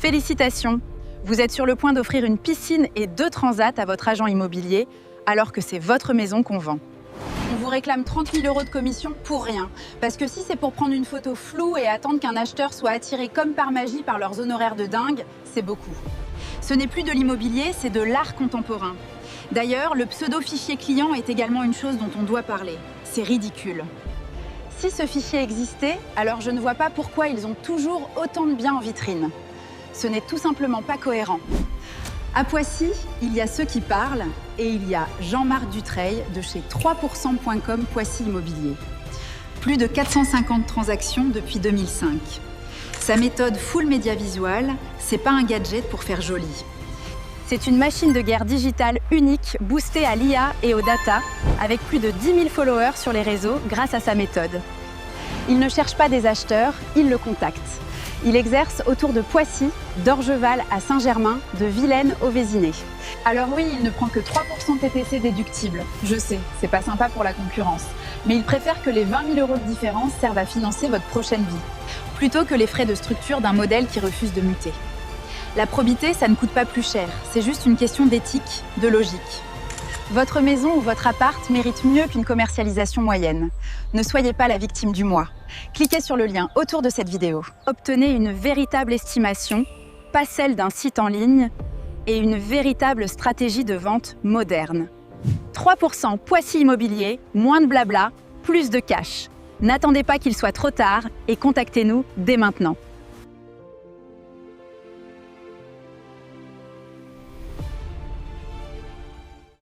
Félicitations! Vous êtes sur le point d'offrir une piscine et 2 transats à votre agent immobilier, alors que c'est votre maison qu'on vend. On vous réclame 30 000 € de commission pour rien. Parce que si c'est pour prendre une photo floue et attendre qu'un acheteur soit attiré comme par magie par leurs honoraires de dingue, c'est beaucoup. Ce n'est plus de l'immobilier, c'est de l'art contemporain. D'ailleurs, le pseudo-fichier client est également une chose dont on doit parler. C'est ridicule. Si ce fichier existait, alors je ne vois pas pourquoi ils ont toujours autant de biens en vitrine. Ce n'est tout simplement pas cohérent. À Poissy, il y a ceux qui parlent et il y a Jean-Marc Dutreil de chez 3%.com Poissy Immobilier. Plus de 450 transactions depuis 2005. Sa méthode full média visual, c'est pas un gadget pour faire joli. C'est une machine de guerre digitale unique, boostée à l'IA et aux data, avec plus de 10 000 followers sur les réseaux grâce à sa méthode. Il ne cherche pas des acheteurs, il le contacte. Il exerce autour de Poissy, d'Orgeval à Saint-Germain, de Vilaine au Vésinet. Alors oui, il ne prend que 3% TTC déductible. Je sais, c'est pas sympa pour la concurrence. Mais il préfère que les 20 000 € de différence servent à financer votre prochaine vie, plutôt que les frais de structure d'un modèle qui refuse de muter. La probité, ça ne coûte pas plus cher. C'est juste une question d'éthique, de logique. Votre maison ou votre appart mérite mieux qu'une commercialisation moyenne. Ne soyez pas la victime du mois. Cliquez sur le lien autour de cette vidéo. Obtenez une véritable estimation, pas celle d'un site en ligne, et une véritable stratégie de vente moderne. 3% Poissy Immobilier, moins de blabla, plus de cash. N'attendez pas qu'il soit trop tard et contactez-nous dès maintenant.